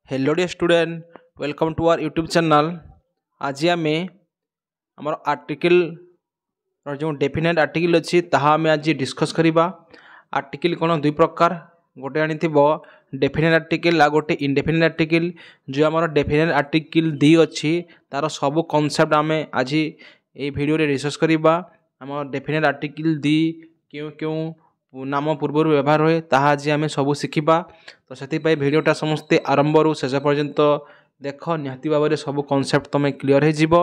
Hello dear student, welcome to our YouTube channel. आज आम आम आर्टिकल जो डेफिनेट आर्टिकल अच्छी ताहा आम आज डिस्कस करवा। आर्टिकल कौन दुई प्रकार, गोटे आनी डेफिनेट आर्टिकल आ गोटे इनडेफिनेट आर्टिकल। जो आम डेफिनेट आर्टिकल दी अच्छी तार सब कॉन्सेप्ट आम आज ये वीडियो डिस्कस करवा। आम डेफिनेट आर्टिकल दी क्यों क्यों नाम पूर्वर व्यवहार हुए ताहा आज आम सब शिखा। तो से भिडटा समस्ते आरंभ रू शेष पर्यंत देख, निहाती भाव में सब कॉन्सेप्ट तुम क्लीयर हो।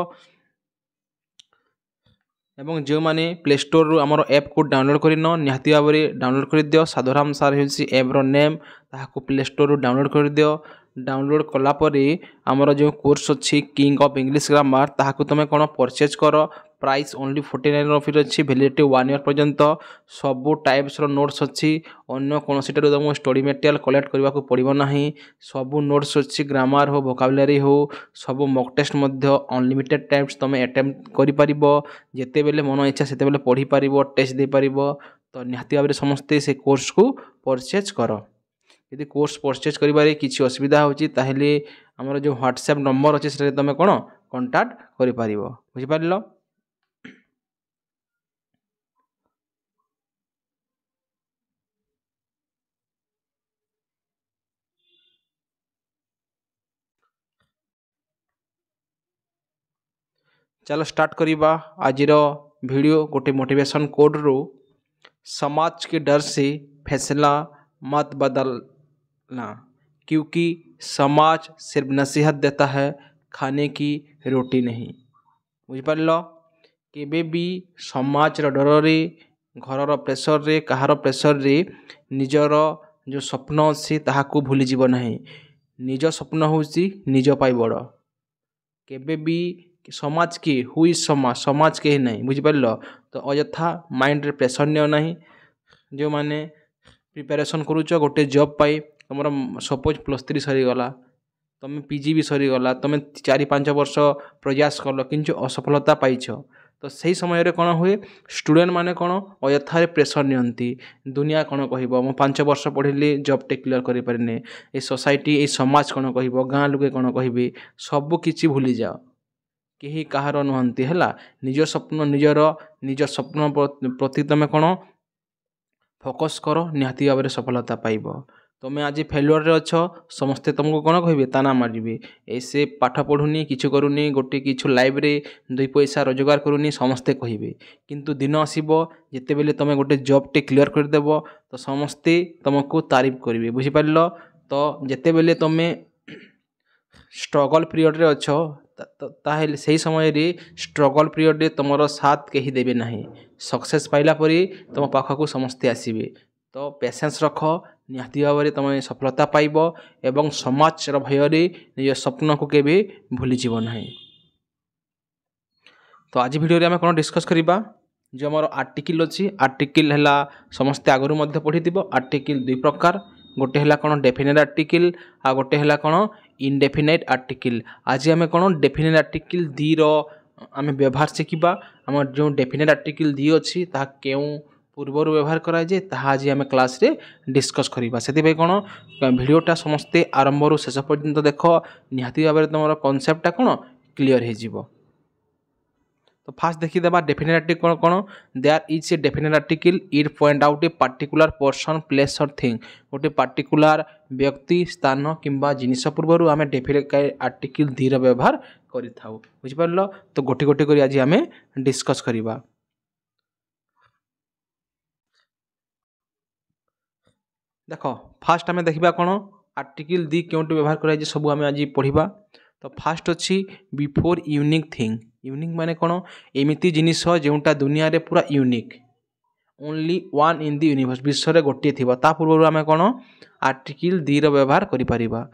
एवं जो मैंने प्ले स्टोर रु आमर ऐप को डाउनलोड कर निहाती भाव में डाउनलोड कर दियो। साधुराम सार हो ऐप्र नेम, ताकू प्ले स्टोर रु डाउनलोड कर दियो। डाउनलोड कलापर आमर जो कोर्स अच्छी किंग ऑफ इंग्लिश ग्रामर ताकू तुम कौन परचेज कर। प्राइस ओनली 49 रुपीज अच्छी, वैलिडिटी 1 ईयर पर्यंत। सबू टाइप्स नोट्स अच्छी, अन्य कौन तुमको स्टडी मटेरियल कलेक्ट करने को पड़ो ना। सबू नोट्स अच्छी, ग्रामर हो वोकाबुलरी हो सबू मॉक टेस्ट अनलिमिटेड टाइम्स तुम अटेम्प्ट कर जिते बेले मन इच्छा से पढ़ी पार, टेस्ट दे पार। तो निहाती भाव में समस्ते से कोर्स को परचेज कर। यदि कोर्स परचेज करें किसी असुविधा होची ताहले हमर जो व्हाट्सएप नंबर अच्छे से तुम कौन कांटेक्ट कर पार। बुझिपार? चलो स्टार्ट करिबा आज वीडियो। गोटे मोटिवेशन कोड रू, समाज के डर से फैसला मत बदलना, क्योंकि समाज सिर्फ नसीहत देता है, खाने की रोटी नहीं। बुझिपार? केबे भी समाज डर रे, घर प्रेसर रे, कहार प्रेसर रे निजर जो स्वप्न अच्छी ताहाकू भूली जीव नहीं। निज स्वप्न होउची निज पाई बड़। केबे भी समाज की हुई समाज के ही नहीं। बुझिपार? तो अयथा माइंड रे प्रेसर नियो नहीं। जो माने प्रिपरेशन करूच गोटे जॉब पाई, तुम सपोज +3 सरीगला, तुम पीजी भी सरीगला, तुम 4-5 वर्ष प्रयास कल कि असफलता पाइछ, तो सही समय कौन हुए स्टूडेंट माने कौन अयथारे प्रेसर नियंती। दुनिया कौन कह, मु 5 वर्ष पढ़ी जॉबटे क्लीयर करें, ये सोसाइटी ये समाज कौन कह, गाँ लोके कौन कहे, सबू किसी भूली जाओ। कहीं कहार नुहंती है। निज स्वप्न निज स्वप्न प्रति तुम कौन फोकस कर, निहाती भाव में सफलता पाइब। तुम आज फेलुअर रे अच्छ, समस्ते तुमको कौन कहे ताना मारे, ऐसे पाठ पढ़ुनी किछु करूनी, गोटे किछु लाइफ रे 2 पैसा रोजगार करूनी, समस्ते कहे। किंतु दिन आसब जिते बेले तुम गोटे जॉबटे क्लीयर करदेव तो समस्ते तुमको तारीफ करेंगे। बुझिपार? तो जिते बेले तुम स्ट्रगल पीरियड रे अच्छ ताहेले सही समय रे स्ट्रगल पीरियड रे तुमर साथ कहीं देवे नहीं। सक्सेस पाइला परी तुम पाखक समस्ते आसबे। तो पेशेंस रख, निहाती भाव में तुम सफलता पाइब एवं समाज भय रे निज स्वप्न को केबे भूली जीव नहीं। तो आज वीडियो रे आम कौन डिस्कस करवा, जो आम आर्टिकल अच्छी आर्टिकल है समस्ते आगु पढ़ी थी। आर्टिकल 2 प्रकार, गोटे है कौन डेफिनेट आर्टिकल आ गोटे है कौन इनडेफिनेट आर्टिकल। आज आम कौन डेफिनेट आर्टिकल दी आम व्यवहार शिखा। आम जो डेफिनेट आर्टिकल दी अच्छी ता क्यों पूर्वर व्यवहार कराए ताहा आज आम क्लास रे डिस्कस करवा। से कौन वीडियोटा समस्ते आरंभ रू शेष पर्यंत देख, निहाती भाव में तुम कॉन्सेप्टा कौन क्लीयर हो। तो फास्ट देखीदेवा डेफिनेट आर्टिकल कौन कौन। There is a definite article, it point out a particular person, place और थिंग। गोटे पार्टिकुलर व्यक्ति, स्थान किंबा जिनिस पूर्व आम डेफिनेट आर्टिकल दी व्यवहार करिथाउ। बुझिपार? तो गोटे गोटे कर आज आम डिस्कस करवा। देख फास्ट आम देखा कौन आर्टिकल दी क्यों व्यवहार कराई सब आम आज पढ़ा। तो फास्ट अच्छी बिफोर यूनिक थिंग। यूनिक माने कौन, एमती जिनिस जोटा दुनिया रे पूरा unique, only one in the universe, विश्व रे गोटे थी। ता पूर्व आम कौन आर्टिकल दी व्यवहार करिपरिबा।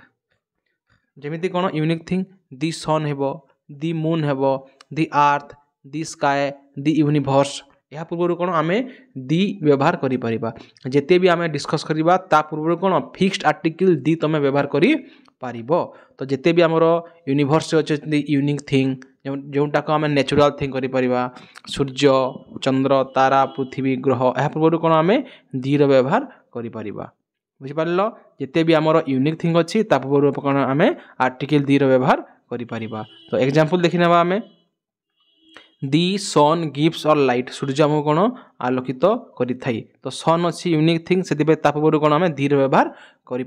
जेमिति कौन यूनिक थिंग, दी सन हेबो, दी मून हेबो, दी अर्थ, दी स्काए, दी यूनिवर्स। यह पूर्व कौन आम दी व्यवहार करिपरिबा। जेते भी आम डिस्कस करवा ता पूर्व कौन फिक्स्ड आर्टिकल दी तुम व्यवहार करि पारिबो। तो जिते भी आमर यूनिवर्स अच्छे यूनिक थिंग, जोटा को आम नेचुरल थिंग करिपरिबा, सूर्य, चंद्र, तारा, पृथ्वी, ग्रह, यह पूर्व कौन आम दी व्यवहार करिपरिबा। बुझिपार जिते भी आमर यूनिक थिंग अच्छी पूर्व कौन आम आर्टिकल दी व्यवहार करें। तो एग्जांपल देखी ना आम दी सन गिव्स और लाइट सूर्य आमको कौन आलोकित करें। तो सन अच्छी यूनिक थिंग से पूर्व कौन आम दी व्यवहार करें।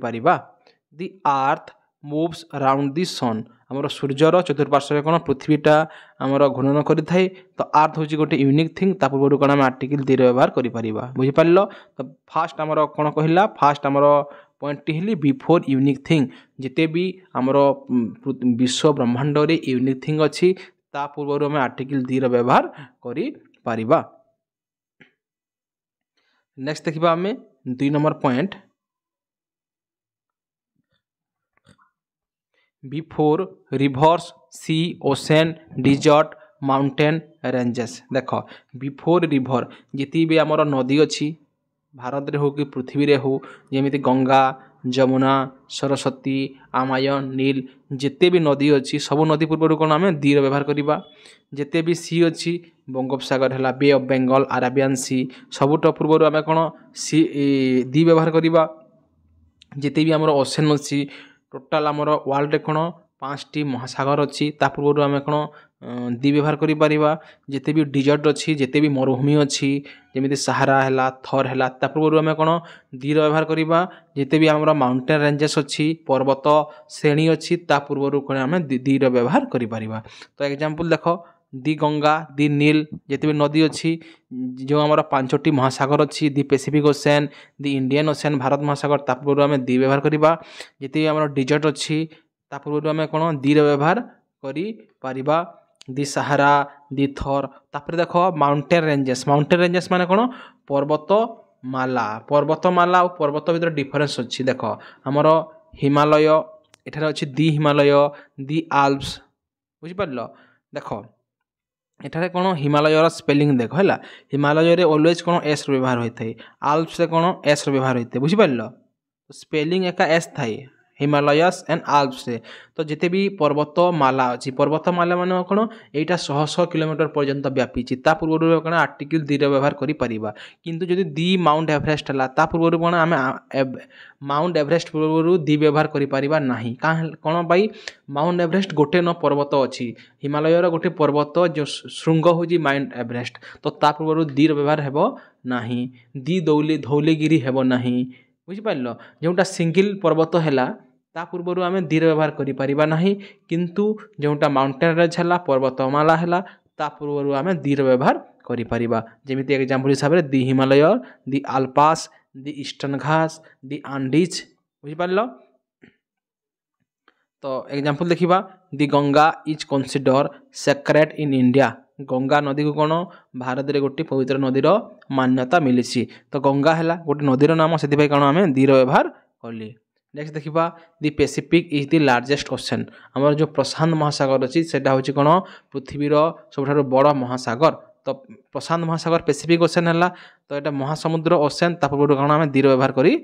दी आर्थ मूव्स अराउंड दी सन आमर सूर्यर चतुर्पार्श्व कौन पृथ्वीटा आमर घूर्णन करें। तो आर्थ हूँ गोटे यूनिक थिंग पूर्व कौन आम आर्टिकल दी व्यवहार करें। बुझिपार तो फास्ट आमर कौन कहला फास्ट आमर पॉइंट हिली बिफोर यूनिक थिंग जिते भी आमर विश्व ब्रह्मांड रे यूनिक थिंग अच्छी पूर्व आम आर्टिकल दी व्यवहार करें। नेक्स्ट देखा आम 2 नंबर पॉइंट बिफोर रिभर्स सी ओसेन डिजर्ट माउंटेन रेंजेस। देख बिफोर रिभर जिते भी आमर नदी अच्छी भारत रे हो कि पृथ्वी रे हो जमी गंगा जमुना सरस्वती आमायन नील जिते भी नदी अच्छी सब नदी पूर्व कौन आम दी व्यवहार करवा। जिते भी सी अच्छी बंगोपसागर है बे ऑफ बेंगल अरेबियन सी सबुठ पूर्व आम कौन सी दी व्यवहार करवा। जिते भी आमर ओसेन अच्छी टोटाल आमर वर्ल्ड कौन 5टी महासागर अच्छी पूर्व आम कौन दी व्यवहार करें। जिते भी डिजर्ट अच्छी जिते भी मरुभूमि अच्छी जमी सहारा है थर है पूर्व आम कौन दी व्यवहार करवा। जिते भी आमर माउंटेन रेंजेस अच्छी पर्वत श्रेणी अच्छी पूर्व कौन आम दी व्यवहार करें। तो एग्जांपल देख दी गंगा दी नील जिते भी नदी अच्छी जो आमर 5टी महासागर अच्छी दी पैसिफिक ओसेन दी इंडियन ओसेन भारत महासागर पूर्व आम दी व्यवहार करवा। जिते भी आमर डिजर्ट अच्छी पूर्व आम कौन दी व्यवहार करें। दी सहारा दी थर तापर देख माउंटेन रेंजेस माने कौन पर्वतमाला और पर्वत भीतर डिफरेंस अच्छी। देख आमर हिमालय एठार अच्छी दी हिमालय दी आल्प्स बुझिपार। देख एठारे कौन हिमालयर स्पेलिंग देख है हिमालय रे ऑलवेज कौन एस व्यवहार होता है आल्प्स से कौन एस व्यवहार होता है बुझिपार। स्पेलिंग एका एस थाए हिमालयस एंड आल्प्स रे। तो जिते भी पर्वतमाला अच्छी पर्वतमाला मान कौन यहाँ 100 किलोमीटर पर्यंत व्यापी पूर्व कौन आर्टिकल दी व्यवहार करें। किंतु जदि दी माउंट एवरेस्ट है पूर्व कौन आम माउंट एवरेस्ट पूर्व दी व्यवहार करें कौन पाई माउंट एवरेस्ट गोटे न पर्वत अच्छी हिमालयर गोटे पर्वत जो श्रृंग हूँ माउंट एवरेस्ट। तो पूर्व दी व्यवहार हेबो नाही दी धौलीगिरी हेबो नाही बुझिपार। जोटा सिंगल पर्वत है पूर्व आम दी व्यवहार करें किंतु जोटा माउंटेन रेंज है पर्वतमाला है पूर्व आम दी व्यवहार करें। जमी एग्जांपल हिसाब से दी हिमालय दी आल्पास दी ईस्टर्न घास दी आंडीज बुझिपार। तो एग्जांपल देखा the Ganga is considered sacred in India Ganga नदी को कौन भारत में गोटे पवित्र नदीर मान्यता मिली। तो गंगा है गोटे नदीर नाम से कौन आम दी व्यवहार कली। नेक्स्ट देखा the Pacific is the largest ocean आमर जो प्रशांत महासागर अच्छी से हूँ कौन पृथ्वीर सब बड़ महासागर। तो प्रशांत महासागर पैसिफिक ओशन है तो यहाँ महासमुद्र ओशन पूर्व कौन आम दी व्यवहार करें।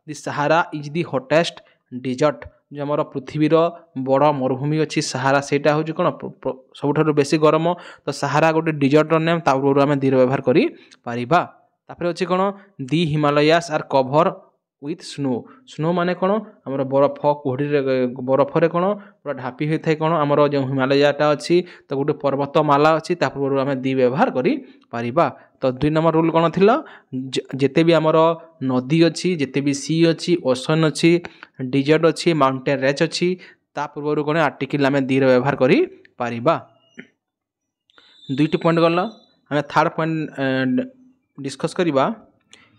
दी सहारा इज दी हॉटेस्ट डिजर्ट जो आमर पृथ्वीर बड़ मरुभूमि अच्छी सहारा से हूँ कौन सब बेसी गरम। तो सहारा गोटे डिजर्टर नेम पूर्व आम दी व्यवहार करें। अच्छी कौन the Himalayas are covered with snow माने कौन आमर बरफ कुहड़ी बरफरे कौन पूरा ढापी होता है कौन आमर जो हिमालयटा अच्छी तो गोटे पर्वतमाला अच्छी पूर्व आम दी व्यवहार करें। तो 2 नंबर रूल कौन थिला जिते भी आमर नदी अच्छी जिते भी सी अच्छी ओशन अच्छी डिजर्ट अच्छी माउंटेन रेंज अच्छी पूर्व कौन आर्टिकल आम दी व्यवहार करें। 2टी पॉइंट गला आम थर्ड पॉइंट डिस्कस करवा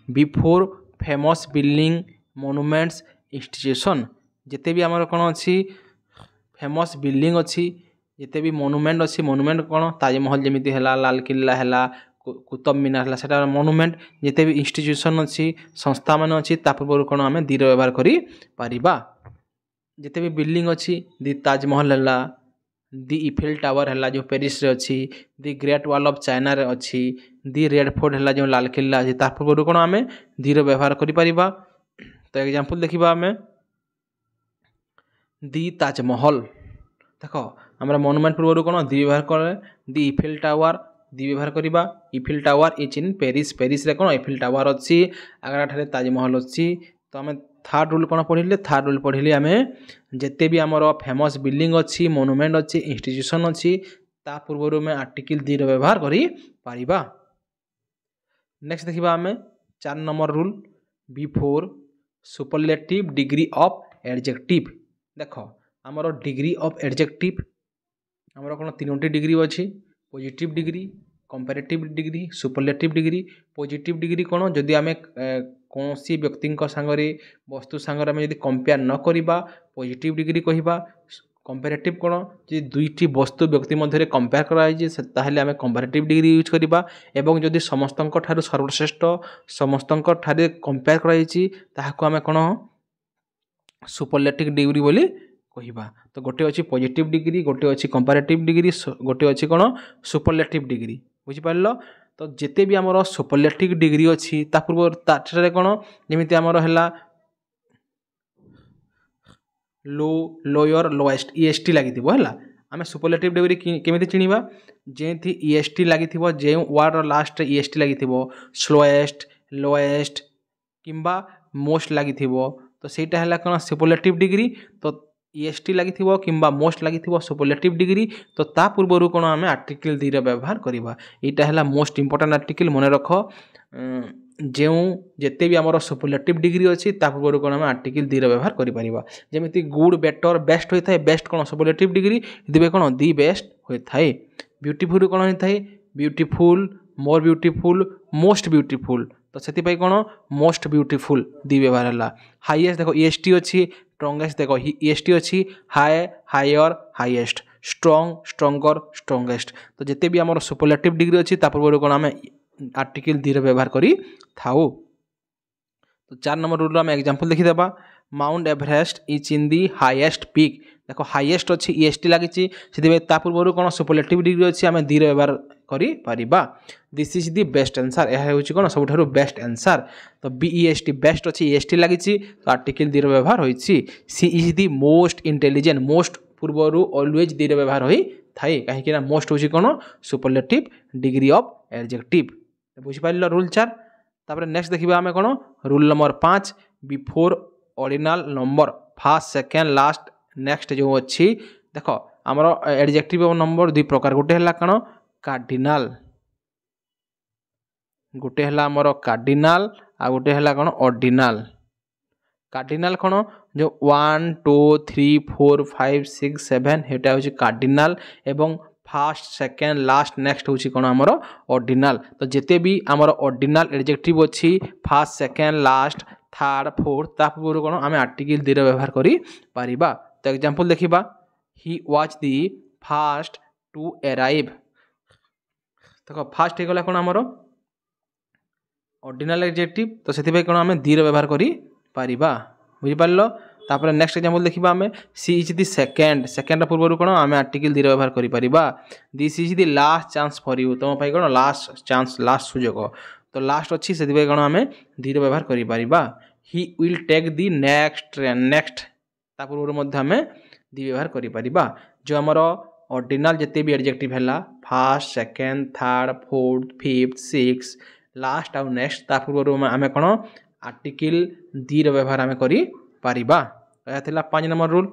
before famous building monuments institution जिते भी आमर कौन अच्छी फेमस बिल्डिंग अच्छी जिते भी मोनुमेंट अच्छी मोनुमेंट कौन ताजमहल जमीती है लाल किला है कुतुब मीनार है सेटा मोनुमेंट जिते भी इंस्टीट्यूशन अच्छी संस्था मान अच्छी पूर्व कौन आम दी व्यवहार करें। जिते भी बिल्डिंग अच्छी दी ताजमहल है दी इफिल टावर है जो पेरिस रे अच्छी the great wall of China रे अच्छी दी रेड फोर्ट है जो लाल किला अच्छी पूर्व कौन आम दी व्यवहार करें। तो एग्जांपल देखा आम दी ताजमहल देख आम मोनुमेंट पूर्व कौन दी व्यवहार करें दी इफिल टावर दी व्यवहार करवा Eiffel tower is in Paris रे कौन इफिल टावर अच्छी आग्रा ठारे ताजमहल अच्छी तो आम थर्ड रूल कौन पढ़ले थर्ड रूल पढ़ले आम जिते भी आमर फेमस बिल्डिंग अच्छी मोनुमेंट अच्छी इंस्टीट्यूशन अच्छी ता पूर्व में आर्टिकल दी व्यवहार करिबा। नेक्स्ट देखिबा आम 4 number rule before superlative degree of adjective. देख आमर डिग्री ऑफ एडजेक्टिव आमर कौन 3टी डिग्री अच्छी positive degree comparative degree superlative degree. Positive degree कौन जदि आम कौन सी व्यक्ति सांगरे वस्तु सांगरे आम जदि कंपेयर न करिबा पॉजिटिव डिग्री कहिबा। कंपैरेटिव कौन जी दुईटी वस्तु व्यक्ति मध्य कंपेयर कराई ताहले आम कंपैरेटिव डिग्री यूज करिबा। एवं जदि समस्तंक ठारू सर्वश्रेष्ठ समस्तंक ठारे कंपेयर कराई ताहाको आम कौन सुपरलेटिव डिग्री बोली कहिबा। तो गोटे अच्छी पॉजिटिव डिग्री गोटे अच्छी कंपैरेटिव डिग्री गोटे अच्छी कौन सुपरलेटिव डिग्री बुझी पारल। तो जिते भी आमर सुपरलेटिव डिग्री अच्छी ता पूर्व ताठरे कौन जमीती आमर हैला लो लोयर लोएस्ट ईएसटी लगी है आम सुपरलेटिव डिग्री केमी चिन्हवा जेथि ईएसटी लगी जो वार्ड लास्ट ईएसटी लगी स्लोएस्ट लोएस्ट किंबा मोस्ट लगी तो सेटा है कौन सुपरलेटिव डिग्री। तो ईएसटी लगी किंबा मोस्ट लगी सुपरलेटिव डिग्री तो ता पूर्व कौन आम आर्टिकल दी व्यवहार करवा। यहाँ है मोस्ट इंपोर्टेंट आर्टिकल मन रख जो जिते भी आमर सुपरलेटिव डिग्री अच्छी ता पूर्व कौन आम आर्टिकल दी व्यवहार करमी गुड बेटर बेस्ट होता है बेस्ट कौन सुपरलेटिव डिग्री दिवे कौन दी बेस्ट होता है। ब्यूटीफुल कौन होता है beautiful more beautiful most beautiful तो से कौन मोस्ट ब्यूटीफुल दी व्यवहार है। हाईएस्ट देखो ईएसटी अच्छी स्ट्रंगेस्ट देखो ईएसटी अच्छी high higher highest strong stronger strongest. तो जिते भी आमर सुपरलेटिव डिग्री अच्छी ता पूर्व कौन आम आर्टिकल दी व्यवहार करी थाउ। तो 4 नंबर रूल आम एग्जांपल देखीदेबा Mount Everest is in the highest peak. देखो हाईएस्ट अच्छी ईएसटी लगी ता पूर्व कौन सुपरलेटिव डिग्री अच्छी आम दी व्यवहार करिपरिबा। This is the best answer यह हूँ कौन सब बेस्ट आंसर। तो बीईएसटी बेस्ट अच्छी ईएसटी लगी तो आर्टिकल दी व्यवहार होइछि। She is the most intelligent most पूर्व ऑलवेज दी व्यवहार होई थाए कहीं मोस्ट हूँ कौन सुपरलेटिव डिग्री ऑफ एडजेक्टिव। बुझिपार रूल 4। तापर नेक्स्ट देखिबा आमे कौन rule number 5 before ordinal number first second last next जो अच्छी देख आमर एडजेक्टिव नंबर 2 प्रकार गोटे है कौन कार्डिनाल गोटे है आमर कार्डिनाल आ गोटे है कौन ऑर्डिनल। कार्डिनाल कौन जो 1 2 3 4 5 6 7 हेटा हूँ कार्डिनाल एवं फास्ट सेकेंड लास्ट नेक्स्ट हूँ कौन आमर ऑर्डिनल। तो जिते भी आमर ऑर्डिनल एडजेक्टिव अच्छी fast second last third fourth ता पूर्व कौन आम आर्टिकल दी व्यवहार करिपरिबा। तो एग्जांपल देखिबा he was the first to arrive. देखो फास्ट हो गला कौन आमर ऑर्डिनल एडजेक्टिव तो से कौन आम दी व्यवहार करिपरिबा बुझिपारल। तापर नेक्स्ट एग्जांपल देखिबा आमे she is the second second पूर्व कौन आम आर्टिकल दी व्यवहार करिपरिबा। This is the last chance for you तुम कौन लास्ट चांस लास्ट सुजोग तो लास्ट अच्छी से कौन आम दी व्यवहार करिपरिबा। He will take the next train next ता पूर्व आम दी व्यवहार करिपरिबा। जो आमर ऑर्डिनल जिते भी एडजेक्टिव है fast second third fourth fifth six last आउ नेक्स्ट ता पूर्व आम कौन आर्टिकल दी व्यवहार आम करिपरिबा। यह थिला 5 नंबर रूल।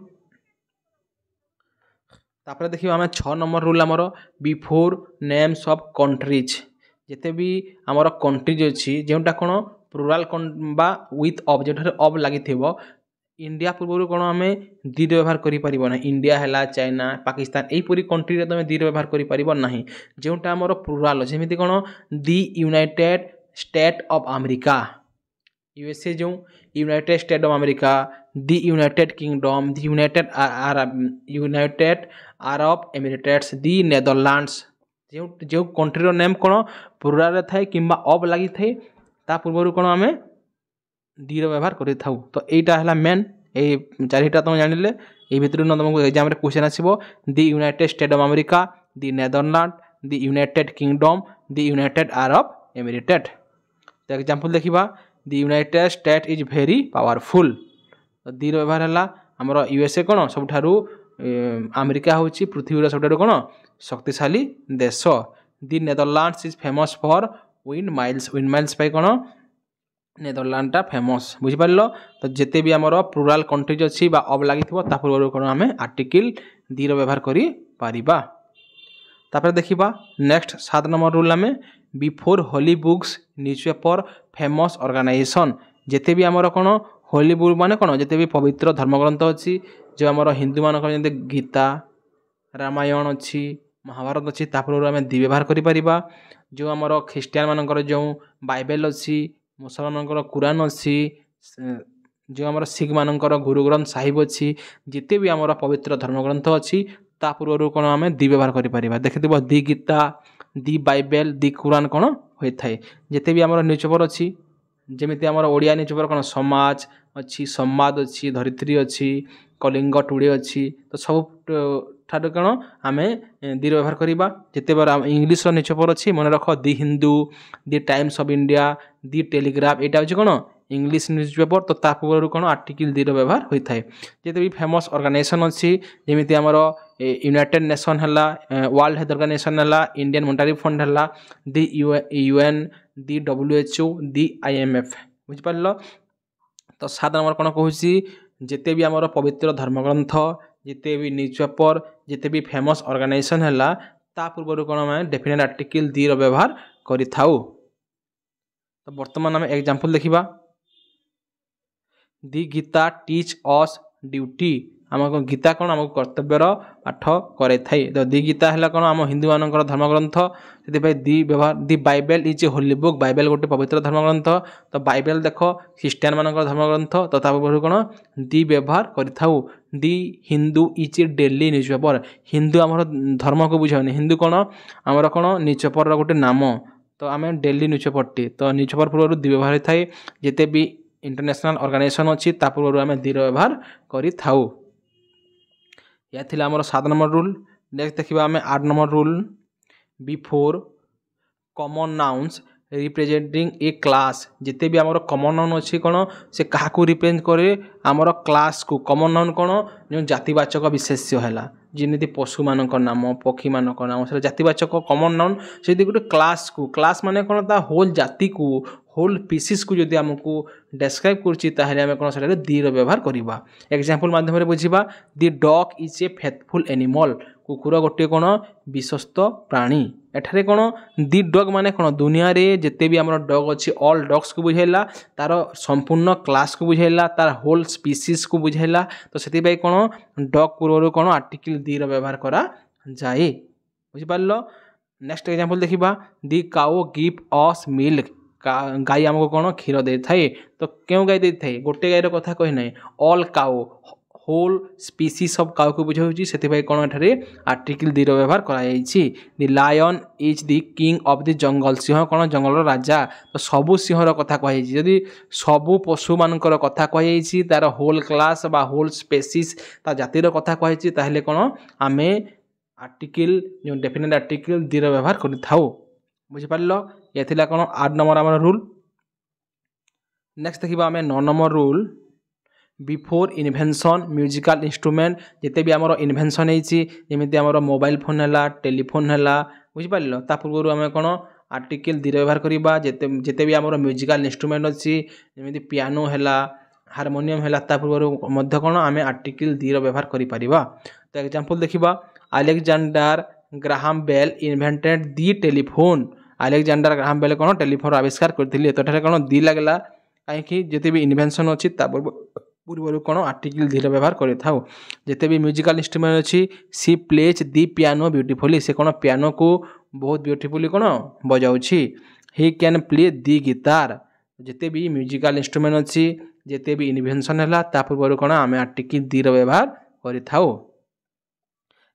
तापर देखिए आम 6 नंबर रूल आमर बिफोर नेम्स ऑफ कंट्रीज जिते भी आमर कंट्रीज अच्छी जोटा कौन प्लुराल बा विथ ऑफ जो ऑफ लगी इंडिया पूर्व कौन आम दी व्यवहार करिपरिबना। इंडिया है चाइना पाकिस्तान यहीपरी कंट्री रे तुम दी व्यवहार करिपरिबना जोटा आमर प्लुराल जमीती कौन the United State of America USA जो United State of America the United Kingdom the United Arab Emirates the Netherlands जो जो कंट्री नेम कौन प्लुराल थाए किंबा ऑफ लगी थाए ता पूर्व कौन आम दी व्यवहार करि थाउ। तो यहाँ है मेन ये 4टा तुम जानिले ये भितर तुमको एग्जाम क्वेश्चन आसो the United State of America the Netherland the United Kingdom the United Arab Emirate. तो एग्जांपल देखिबा the United State is very powerful. तो दी व्यवहार है आमर यूएसए कौन सबुठारु अमेरिका हूँ पृथ्वी सबुठारु कौन शक्तिशाली देश। The Netherlands is famous for windmills पाई कौन नेदरलैंडटा फेमस बुझिपार। तो जिते भी आमर प्लुराल कंट्रीज अच्छी अब लगी ता पूर्व कौन आम आर्टिकल दी व्यवहार करिपा। तापर देखिबा नेक्स्ट 7 नंबर रूल आम before holy books newspaper famous organisation. जिते भी आमर कौन होली बुक माने कौन जिते भी पवित्र धर्मग्रंथ अच्छी जो आम हिंदू मान गीता रामायण अच्छी महाभारत अच्छी तापर आम दी व्यवहार करिपरिबा। जो आमर ख्रीस्टियान मानकर जो बाइबल अच्छी मुसलमान मानकर कुरान अच्छी जो आमर सिख मानकर गुरु ग्रंथ साहिब अच्छी जिते भी आमर पवित्र धर्मग्रंथ अच्छी ता पूर्व कौन आम दी व्यवहार करिपरिबा। देखिथिबो दी गीता दी बाइबल दी कुरान कौन होता है। जिते भी आमर न्यूज पेपर अच्छी जमीती आमर ओडिया न्यूज पेपर कौन समाज अच्छी संवाद अच्छी धरित्री अच्छी कलिंग टुडे अच्छी तो सब ठार कौन आम दी व्यवहार करवा। जिते बार इंग्लीश न्यूज पेपर अच्छी मन रख the Hindu the Times of India the Telegraph यहाँ हूँ कौन इंग्लीश न्यूज पेपर तो ता पूर्व कौन आर्टिकल दी व्यवहार होता है। जिते भी फेमस ऑर्गेनाइजेशन अच्छी जमीती आमर यूनाइटेड नेशन है वर्ल्ड हेल्थ ऑर्गेनाइजेशन है इंडियन मॉनेटरी फंड है दी UN the WHO the IMF बुझिपार। तो 7 नंबर कौन कहूँ जिते भी आमर पवित्र धर्मग्रंथ जिते भी न्यूज पेपर जिते भी फेमस ऑर्गेनाइजेशन है ता पूर्व कौन आम डेफिनेट आर्टिकल दी व्यवहार करि थाउ। तो वर्तमान आम एग्जांपल देखिबा दी गीता टीच अस ड्यूटी आमको गीता कौन आमको कर्तव्यर पाठ कराई थाई। तो दी गीता है कौन आम हिंदू मानकर धर्मग्रंथ से दी व्यवहार the Bible is a holy book Bible गोटे पवित्र धर्मग्रंथ तो बाइबल देख ख्रीस्टियान मानकर धर्मग्रंथ तो तापर कौन दी व्यवहार करिथाउ। The Hindu is a daily newspaper Hindu आमर धर्म को बुझाऊनी हिंदू कौन आमर कौन न्यूज पेपर गोटे नाम तो आम डेली न्यूज पेपर तो न्यूज पेपर पूर्व दी व्यवहार होता है। जिते भी इंटरनेशनल ऑर्गेनाइजेशन अच्छी ता पूर्व आम दी व्यवहार करि थाउ। यह थिला आमर 7 नंबर रूल। नेक्स्ट देखिबा आम 8 number rule before common nouns representing ए क्लास। जिते भी आमर कॉमन नाउन अच्छी कौन से क्या रिप्रेजेंट करे आमर क्लास को कॉमन नाउन कौन जो जातिवाचक विशेष्य है जमी पशु मान नाम पक्षी मान नाम से जातिवाचक कॉमन नाउन से गोटे क्लास माने कौन ता होल जाति को होल पीसीस को जदि आमको डेस्क्राइब करें कौन से दी व्यवहार करवा। एग्जांपल माध्यम बुझा the dog is a faithful animal कुकुर गोटे कौन विश्वस्त प्राणी एठारे कौन दी डॉग माने कौन दुनिया रे जिते भी आमर डॉग अच्छी ऑल डॉग्स को बुझाइला तार संपूर्ण क्लास को बुझाइला तार होल स्पीसीज को बुझाइला तो से कौन डॉग पूर्व कौन आर्टिकल दी व्यवहार करा जाए बुझिपार। नेक्स्ट एग्जांपल देखिबा दी काउ गिव अस मिल्क गाई आमको कौन क्षीर दे थाए तो क्यों गाई दे थाए गोटे गाईर कथा कही ना all cow whole species of cow को बुझाऊँ से कौन एठारे आर्टिकल दी व्यवहार कराई। The lion is the king of the jungle सिंह कौन जंगल राजा तो सबू सिंहर कथा कही जदि सबू पशु मानकर कथा कही तार होल क्लास बा होल स्पेसीज ता जातिर कथा कही ताहले कौन आमे आर्टिकल जो डेफिनेट आर्टिकल दी व्यवहार करि थाउ बुझिपार। यह थिला कौन 8 नंबर आम रूल। नेक्स्ट देखिबा आम 9 number rule before invention musical instrument जिते भी आमर इन्वेंशन होती आमर मोबाइल फोन है टेलीफोन है बुझिपार ता पूर्व आम कौन आर्टिकल दी व्यवहार करवा। जिते भी आमर म्यूजिकल इंस्ट्रूमेंट अच्छी जमी पियानो है हारमोनियम है ता पूर्व कौन आम आर्टिकल दी व्यवहार करिपरिबा। तो एग्जांपल देखिबा अलेक्जेंडर ग्राहम बेल इन्वेंटेड दी टेलीफोन अलेक्जेंडर ग्राहम बेल कौन टेलीफोन आविष्कार करथिले तो कौन दी लगला कहीं जिते भी इन्वेंशन अच्छी पूर्व कौन आर्टिकल दी व्यवहार करि थाउ। जिते भी म्यूजिकल इंस्ट्रूमेंट अच्छी she plays the piano beautifully से कौन पियानो को बहुत ब्यूटीफुली कौन बजाउछि। He can play the guitar जिते भी म्यूजिकल इंस्ट्रूमेंट अच्छी जिते भी इन्वेंशन है ता पूर्व कौन आम आर्टिकल दी व्यवहार करि थाउ।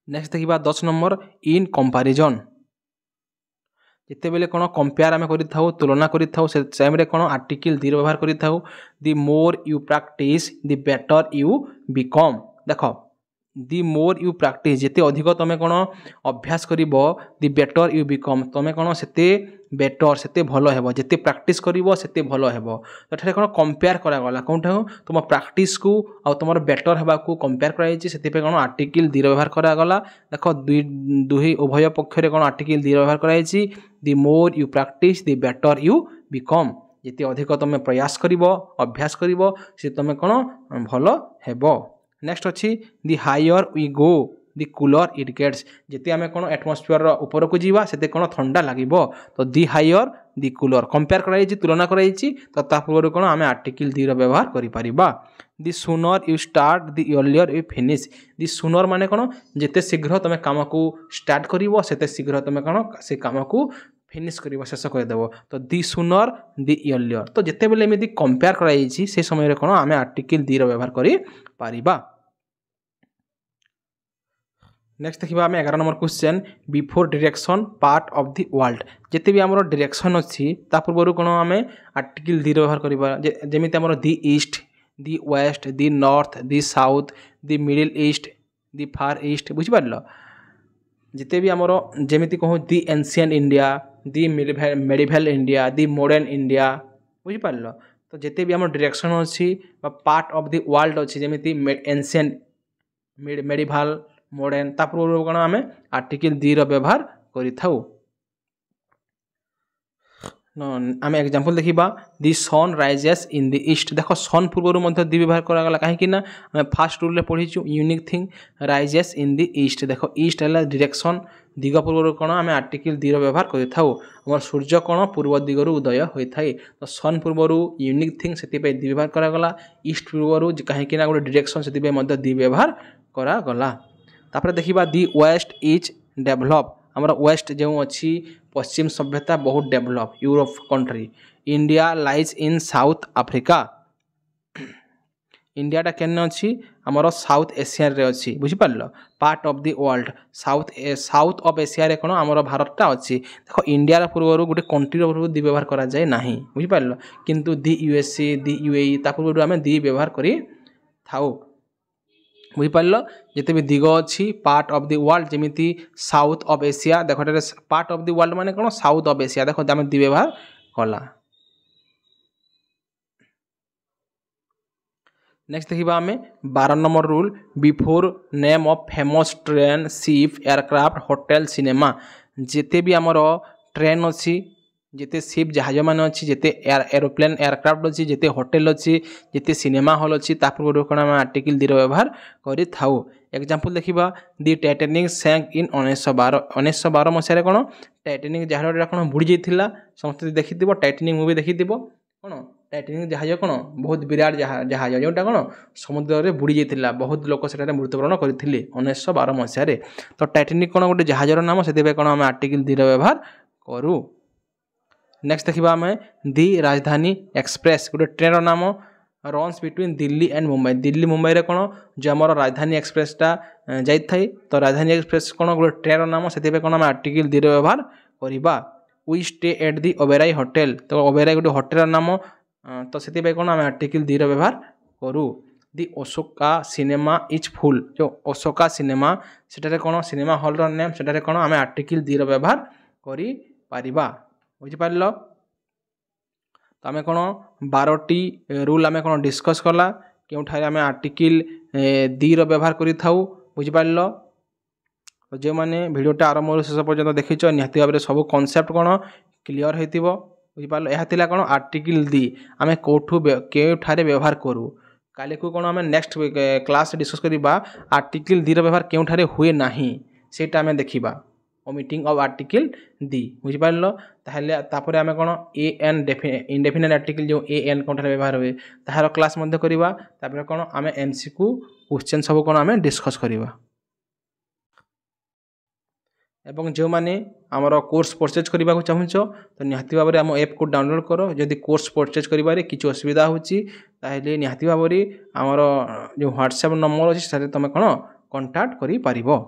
नेक्स्ट देखिबा 10 नंबर इन कंपैरिजन जिते बेले कौन कंपेयर आम कर तुलना कर टाइम कौन आर्टिकल दी व्यवहार कर the more you practise the better you become. देख दी मोर यू प्रैक्टिस जिते अधिक तुम कौन अभ्यास कर दी बेटर यू बिकम तुम कौन से बेटर से भल है जिते प्रैक्टिस कर से भल है तो कौन कंपेयर करागला कौन तुम प्रैक्टिस को आ तुम बेटर होगा कंपेयर कर कौन आर्टिकल दी व्यवहार करागला। देख दुही उभय पक्ष कौन आर्टिकल दी व्यवहार कराई the more you practise the better you become. जिते अधिक तुम प्रयास कर अभ्यास कर से तुम कौन भल हेब। नेक्स्ट अच्छी the higher we go the cooler it gets जिते आम कौन एटमोस्फियर ऊपर को जीवा से कौन ठंडा लगे तो दि हायर दि कूलर कंपेयर कराई तुलना कराई तो ता पूर्व कौन आम आर्टिकल दी व्यवहार करिपरिबा। The sooner you start the earlier you finish the sooner माने कौन जिते शीघ्र तुम काम को स्टार्ट कर से शीघ्र तुम कौन से काम को फिनिश कर शेष करदेव तो दि सुनर दि अर्लियर तो जिते बेले एमती कंपेयर कराई से समय कौन आम आर्टिकल दी व्यवहार करिपरिबा। नेक्स्ट देखा आम 11 number question before direction part of the world जिते भी आमर डायरेक्शन अच्छी पूर्व कौन आम आर्टिकल दी व्यवहार करवा जमी आम the east the west the north the south the Middle East the Far East बुझिपार जिते भी आमर जमी कहूँ the ancient India the medieval India the modern India बुझिपार तो जिते भी आम डायरेक्शन अच्छी पार्ट ऑफ द वर्ल्ड अच्छी जमी एनसिएंट मेडिवल मॉडर्न ता पूर्व कौन आम आर्टिकल दी व्यवहार करिथाउ। आम एग्जांपल देखा दि sun rises in the east देख सन पूर्व दी व्यवहार कराला कहीं आम फास्ट रूल पढ़ीचु unique thing rises in the east देख ईस्ट है डायरेक्शन दिग पूर्व कौन आम आर्टिकल दी व्यवहार कर सूर्य कौन पूर्व दिगरु उदय होता है तो सन पूर्व यूनिक थिंग से दी व्यवहार कराला ईस्ट पूर्व कहीं गोटे डायरेक्शन से दी व्यवहार कराला। तापर देखा दि वेस्ट इज डेभलप आमर वेस्ट जो अच्छी पश्चिम सभ्यता बहुत develop Europe country India lies in South Africa इंडियाटा केन अच्छी आमर साउथ एशिया रे अच्छी बुझिपार part of the world south of Asia रे कौन आमर भारतटा अच्छी देख इंडिया पूर्व गोटे कंट्री पूर्व दी व्यवहार करा जाए नहीं बुझिपार किंतु दि यूएसए दि यूएई ता पूर्व आम दी व्यवहार करी थाउ बुझिपार जिते भी दिग अच्छी पार्ट ऑफ द वर्ल्ड जमी साउथ ऑफ एशिया देख पार्ट ऑफ द वर्ल्ड माने कौन साउथ ऑफ एशिया देख आम दी व्यवहार कला। नेक्स्ट देखा आम 12 number rule before name of famous train ship aircraft hotel cinema जिते भी आमर ट्रेन अच्छी जिते शिप जहाज मान अच्छी जिते एरोप्लेन एयरक्राफ्ट अच्छी जिते होटेल अच्छी जिते सिनेमा हॉल अच्छी ता पूर्व कौन आम आर्टिकल दी व्यवहार करिथाउ। एग्जांपल देखा दि टाइटैनिक सैंक इन 1912 मसीह कौन टाइटैनिक जहाज कौन बुड़ी जाइथिला समस्त देखी टाइटैनिक मूवी देखी कौन टाइटैनिक जहाज कौन बहुत विराट जहाज जोटा कौन समुद्र में बुड़ी जाइथिला बहुत लोक से मृत्युवरण करथिले 1912 मसीह तो टाइटैनिक कौन गोटे जहाजर नाम से कौन आम आर्टिकल दी व्यवहार करूँ। नेक्स्ट देखा आम दि राजधानी एक्सप्रेस गोटे ट्रेन नाम runs between Delhi and Mumbai Delhi Mumbai रे कौन जो आम राजधानी एक्सप्रेसटा जाए तो राजधानी एक्सप्रेस कौन गोटे ट्रेन नाम से कौन आम आर्टिकल दी व्यवहार करवा। We stay at the Oberoi hotel तो ओबेराई गोटे होटेल नाम तो से कौन आम आर्टिकल दी व्यवहार करूँ। दि अशोका सिनेमा इज फुल जो अशोका सिनेमा सेटारे कौन सिनेमा हॉल नेम सेटारे कौन आम आर्टिकल दी व्यवहार करिपरिबा बुझिपार तो आम कौन 12टी रूल आम कौन डिस्कस कला क्योंठारे आम आर्टिकल दी व्यवहार करिथाउ बुझिपार तो जो मैंने भिडियोटा आरंभ शेष पर्यंत देखीच निहाती भाव में सब कॉन्सेप्ट कौन क्लीयर होइतिबो बुझिपार यह थिला कौन आर्टिकल दी आम कौठू केठारे व्यवहार करूँ काली को कौन आम नेक्स्ट क्लास डिस्कस करवा आर्टिकल दी व्यवहार केठारे हुए नाही सेटा आम देखिबा ओमिटिंग ऑफ आर्टिकल दी बुझिपार तापर आम कौन ए एन इंडेफिनिट आर्टिकल जो ए एन कौन व्यवहार हुए तार क्लास करवा तापर कौन आम एमसीक्यू क्वेश्चन सब कौन आम डिस्कस करवा एवं जो मैंने आमर कोर्स परचेज करने को चाहूँ तो निहाती भाव में आम ऐप को डाउनलोड करो जदि कोर्स परचेज करें किसी असुविधा होची निहाती भाव में आमर जो व्हाट्सएप नंबर अच्छी तुम कौन कांटेक्ट कर पारिबो।